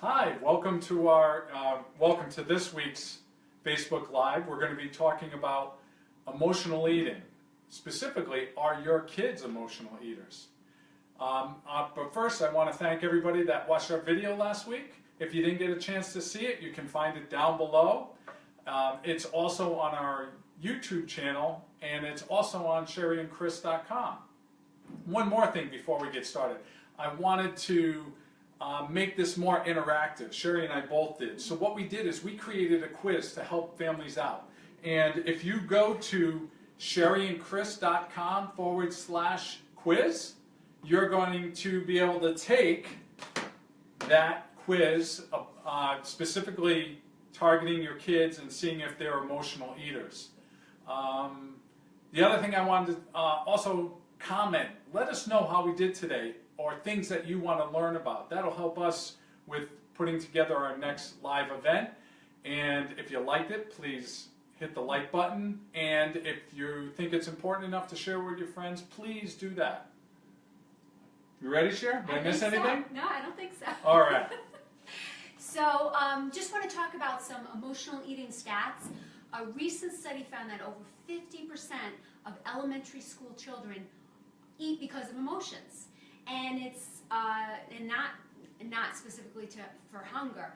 Hi, welcome to this week's Facebook Live. We're going to be talking about emotional eating. Specifically, are your kids emotional eaters? But first, I want to thank everybody that watched our video last week. If you didn't get a chance to see it, you can find it down below. It's also on our YouTube channel, and it's also on SherryandChris.com. One more thing before we get started. I wanted to make this more interactive. Sherry and I both did. So what we did is we created a quiz to help families out. And if you go to SherryandChris.com/quiz, you're going to be able to take that quiz, specifically targeting your kids and seeing if they're emotional eaters. The other thing I wanted to also comment, let us know how we did today or things that you want to learn about. That'll help us with putting together our next live event. And if you liked it, please hit the like button. And if you think it's important enough to share with your friends, please do that. You ready, Cher? Did I miss anything? So. No, I don't think so. All right. So just want to talk about some emotional eating stats. A recent study found that over 50% of elementary school children eat because of emotions. And it's not specifically for hunger.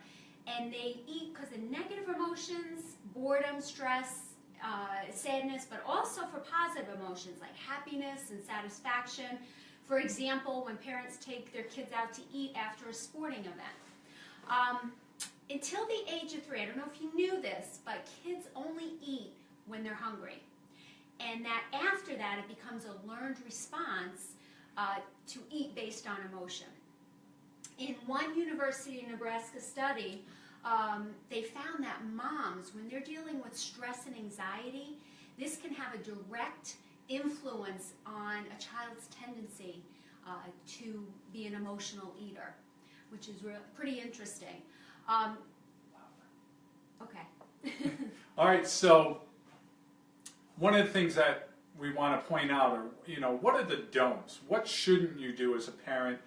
And they eat because of negative emotions, boredom, stress, sadness, but also for positive emotions like happiness and satisfaction. For example, when parents take their kids out to eat after a sporting event. Until the age of 3, I don't know if you knew this, but kids only eat when they're hungry. And that after that, it becomes a learned response to eat based on emotion. In one University of Nebraska study, they found that moms, when they're dealing with stress and anxiety, this can have a direct influence on a child's tendency to be an emotional eater, which is pretty interesting. Okay. All right, so one of the things that we want to point out are, what are the don'ts? What shouldn't you do as a parent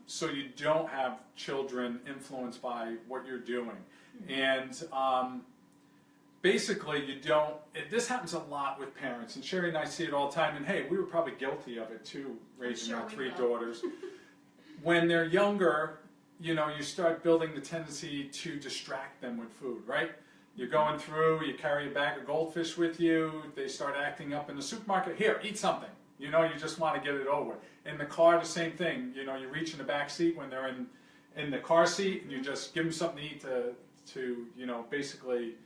so you don't have children influenced by what you're doing? And basically, this happens a lot with parents, and Sherry and I see it all the time, and hey, we were probably guilty of it too, raising our 3 daughters. When they're younger, you start building the tendency to distract them with food, right? You're going through, you carry a bag of goldfish with you, they start acting up in the supermarket, here, eat something. You just want to get it over. In the car, the same thing. You reach in the back seat when they're in the car seat, and you just give them something to eat to basically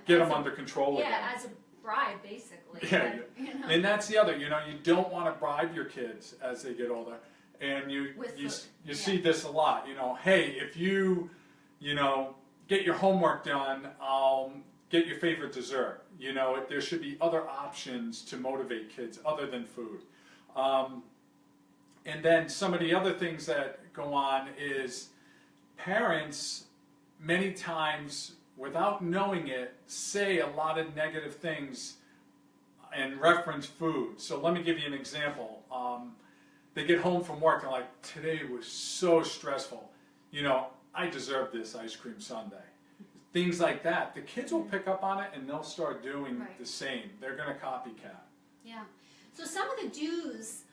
get them under control again. Yeah, as a bribe, basically. Yeah, but, and that's the other, you don't want to bribe your kids as they get older. And you see this a lot, hey, if you get your homework done, I'll get your favorite dessert. There should be other options to motivate kids other than food. And then some of the other things that go on is parents, many times, without knowing it, say a lot of negative things and reference food. So let me give you an example. They get home from work and like, today was so stressful. I deserve this ice cream sundae. Things like that. The kids will pick up on it and they'll start doing the same. They're going to copycat. Yeah. So some of the do's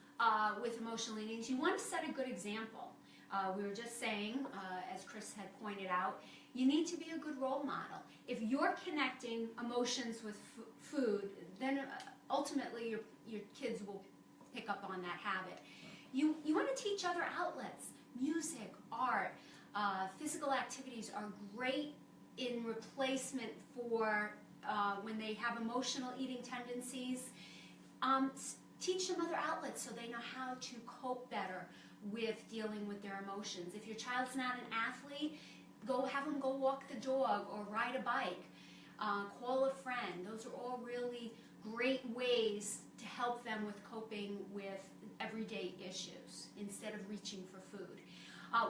with emotional eating is you want to set a good example. We were just saying, as Chris had pointed out, you need to be a good role model. If you're connecting emotions with food, then ultimately your kids will pick up on that habit. You want to teach other outlets. Music, art, physical activities are great in replacement for when they have emotional eating tendencies. Teach them other outlets so they know how to cope better with dealing with their emotions. If your child's not an athlete, have them go walk the dog or ride a bike. Call a friend. Those are all really great ways to help them with coping with everyday issues instead of reaching for food.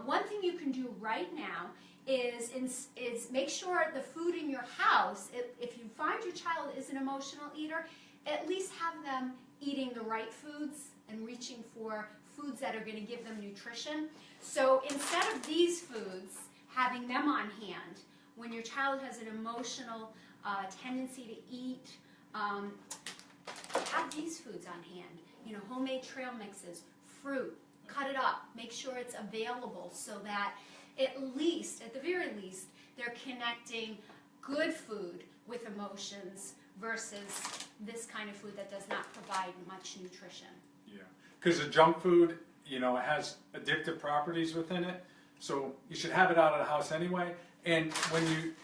One thing you can do right now is make sure the food in your house, if you find your child is an emotional eater, at least have them eating the right foods and reaching for foods that are going to give them nutrition. So instead of these foods, having them on hand, when your child has an emotional tendency to eat, have these foods on hand. You know, homemade trail mixes, fruit, cut it up, make sure it's available so that at the very least, they're connecting good food with emotions versus this kind of food that does not provide much nutrition. Yeah, because the junk food, you know, has addictive properties within it, so you should have it out of the house anyway. And when you,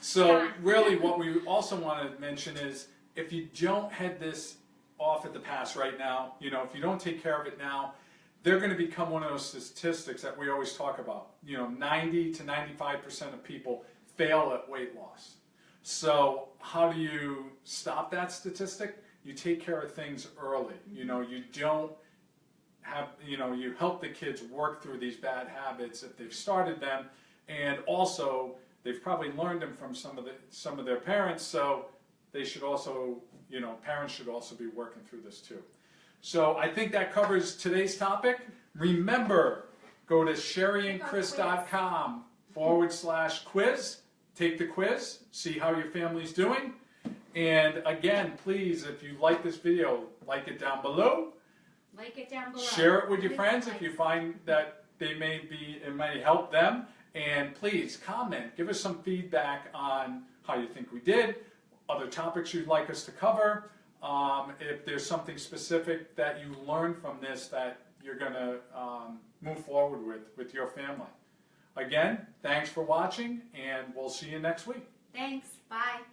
so really what we also want to mention is if you don't head this off at the pass right now, you know, if you don't take care of it now, they're going to become one of those statistics that we always talk about. You know, 90 to 95% of people fail at weight loss. So how do you stop that statistic? You take care of things early. You know, you don't have, you know, you help the kids work through these bad habits if they've started them, and also they've probably learned them from some of their parents, so they should also, you know, parents should also be working through this too. So I think that covers today's topic. Remember, go to sherryandchris.com/quiz. Take the quiz, see how your family's doing. And again, please, if you like this video, like it down below. Like it down below. Share it with your friends if you find that it may help them. And please comment, give us some feedback on how you think we did, other topics you'd like us to cover. If there's something specific that you learned from this that you're going to move forward with your family. Again, thanks for watching, and we'll see you next week. Thanks. Bye.